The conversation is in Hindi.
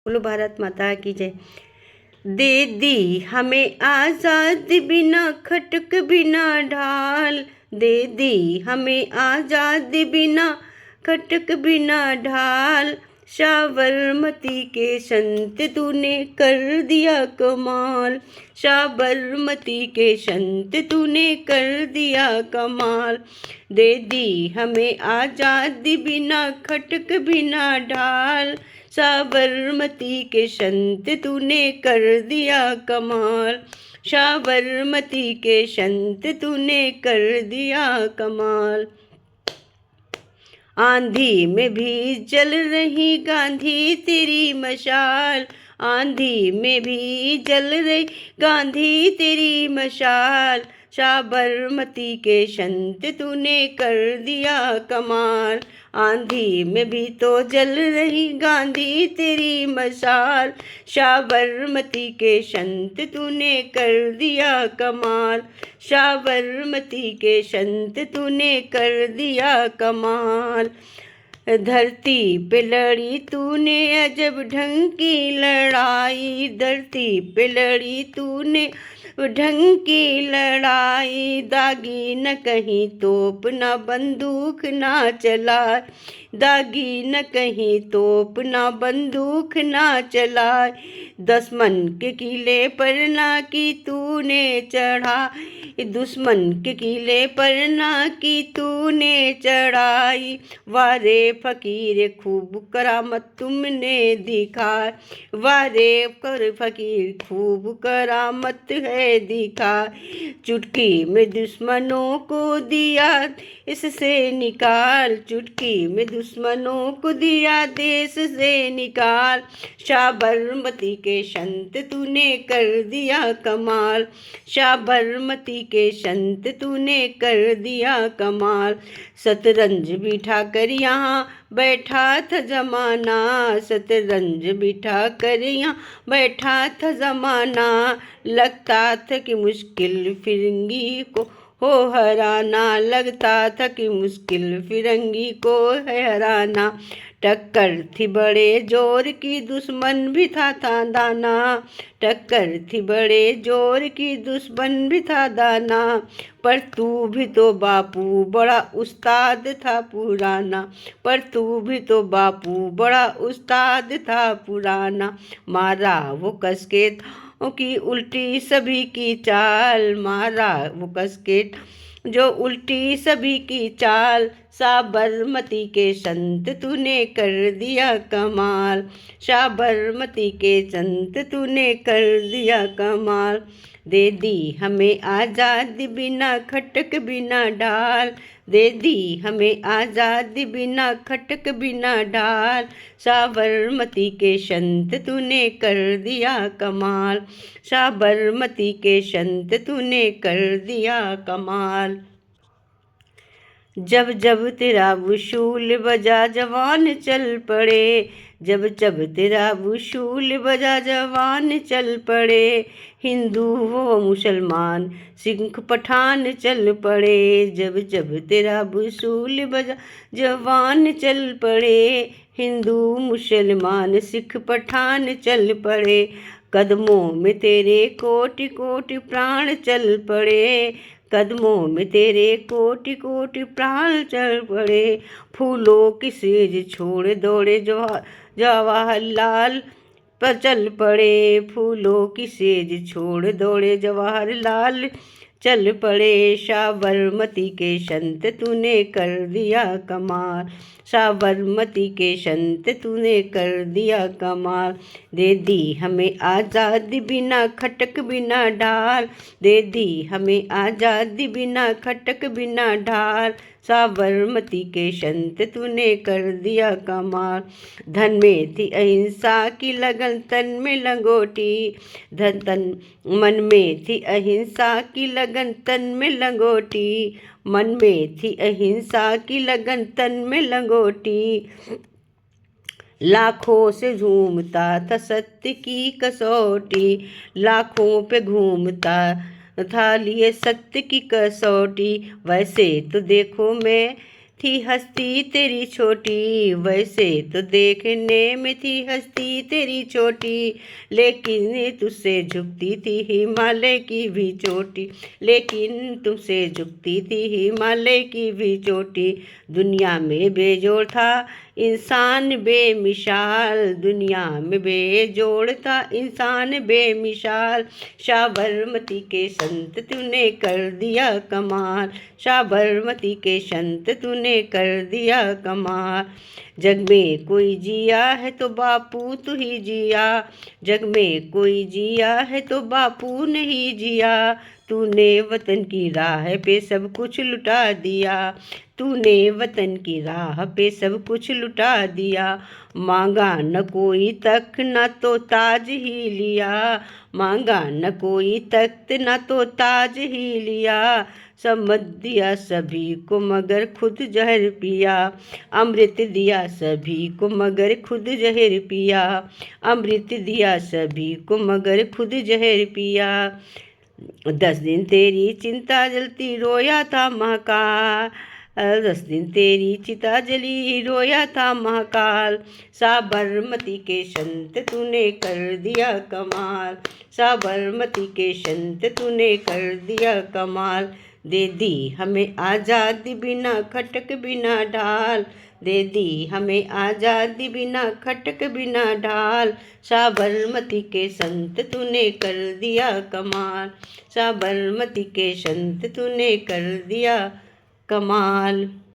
बोलो भारत माता की जय। दे दी हमें आजाद बिना खटक बिना ढाल, दे दी हमें आजाद बिना खटक बिना ढाल। साबरमती के संत तूने कर दिया कमाल, साबरमती के संत तूने कर दिया कमाल। दे दी हमें आजादी बिना खटक बिना ढाल, साबरमती के संत तूने कर दिया कमाल, साबरमती के संत तूने कर दिया कमाल। आंधी में भी जल रही गांधी तेरी मशाल, आंधी में भी जल रही गांधी तेरी मशाल। साबरमती के संत तूने कर दिया कमाल, आंधी में भी तो जल रही गांधी तेरी मशाल। साबरमती के संत तूने कर दिया कमाल, साबरमती के संत तूने कर दिया कमाल। धरती पे लड़ी तूने अजब ढंग की लड़ाई, धरती पे लड़ी तूने ढंग की लड़ाई। दागी न कहीं तोप न बंदूक ना चलाए, दागी न कहीं तोप न बंदूक ना चलाए। दुश्मन के किले पर ना की तूने चढ़ा, दुश्मन के किले पर ना की तूने चढ़ाई। वारे फकीर खूब करामत तुमने दिखाई, वारे कर फकीर खूब करामत है दिखाई। चुटकी में दुश्मनों को दिया इससे निकाल, चुटकी में दुश्मनों को दिया देश से निकाल। साबरमती के संत तूने कर दिया कमाल, साबरमती के संत तूने कर दिया कमाल। शतरंज बिठा कर यहाँ बैठा था जमाना, शतरंज बिठा कर यहाँ बैठा था जमाना। लगता था कि मुश्किल फिरंगी को हो हराना, लगता था कि मुश्किल फिरंगी को है हराना। टक्कर थी बड़े जोर की दुश्मन भी था दाना, टक्कर थी बड़े जोर की दुश्मन भी था दाना। पर तू भी तो बापू बड़ा उस्ताद था पुराना, पर तू भी तो बापू बड़ा उस्ताद था पुराना। मारा वो कसके की उल्टी सभी की चाल, मारा वो कसके जो उल्टी सभी की चाल। साबरमती के संत तूने कर दिया कमाल, साबरमती के संत तूने कर दिया कमाल। दे दी हमें आज़ादी बिना खटक बिना ढाल, दे दी हमें आज़ादी बिना खटक बिना ढाल। साबरमती के संत तूने कर दिया कमाल, साबरमती के संत तूने कर दिया कमाल। जब जब तेरा वसूल बजा जवान चल पड़े, जब जब तेरा वसूल बजा जवान चल पड़े। हिंदू वो मुसलमान सिख पठान चल पड़े, जब जब तेरा वसूल बजा जवान चल पड़े। हिंदू मुसलमान सिख पठान चल पड़े, कदमों में तेरे कोटि कोटि प्राण चल पड़े, कदमों में तेरे कोटि कोटि प्राण चल पड़े। फूलों की सेज छोड़ दौड़े जवाहरलाल पर चल पड़े, फूलों की सेज छोड़ दौड़े जवाहरलाल चल पड़े। साबरमती के संत तूने कर दिया कमाल, साबरमती के संत तूने कर दिया कमाल। दे दी हमें आज़ादी बिना खटक बिना ढाल, दे दी हमें आज़ादी बिना खटक बिना ढाल। साबरमती के संत तूने कर दिया कमाल। धन में थी अहिंसा की लगन तन में लंगोटी, धन तन मन में थी अहिंसा की लगन तन में लंगोटी, मन में थी अहिंसा की लगन तन में लंगोटी। लाखों से झूमता था सत्य की कसौटी, लाखों पे घूमता था लिए सत्य की कसौटी। वैसे तो देखो मैं थी हस्ती तेरी छोटी, वैसे तो देखने में थी हस्ती तेरी छोटी, लेकिन तुझसे झुकती थी हिमालय की भी चोटी, लेकिन तुमसे झुकती थी हिमालय की भी चोटी। दुनिया में बेजोड़ था इंसान बेमिसाल, दुनिया में बेजोड़ था इंसान बेमिसाल, साबरमती के संत तूने कर दिया कमाल, साबरमती के संत तूने कर दिया कमाल। जग में कोई जिया है तो बापू तू ही जिया, जग में कोई जिया है तो बापू नहीं जिया, तूने वतन की राह पे सब कुछ लुटा दिया, तूने वतन की राह पे सब कुछ लुटा दिया। मांगा न कोई तख्त न तो ताज ही लिया, मांगा न कोई तख्त न तो ताज ही लिया, समझ दिया सभी को मगर खुद जहर पिया, अमृत दिया सभी को मगर खुद जहर पिया, अमृत दिया सभी को मगर खुद जहर पिया। 10 दिन तेरी चिंता जलती रोया था महाकाल, 10 दिन तेरी चिता जली रोया था महाकाल, साबरमती के संत तूने कर दिया कमाल, साबरमती के संत तूने कर दिया कमाल। दे दी हमें आज़ादी बिना खटक बिना ढाल, दे दी हमें आज़ादी बिना खटक बिना ढाल, साबरमती के संत तूने कर दिया कमाल, साबरमती के संत तूने कर दिया कमाल।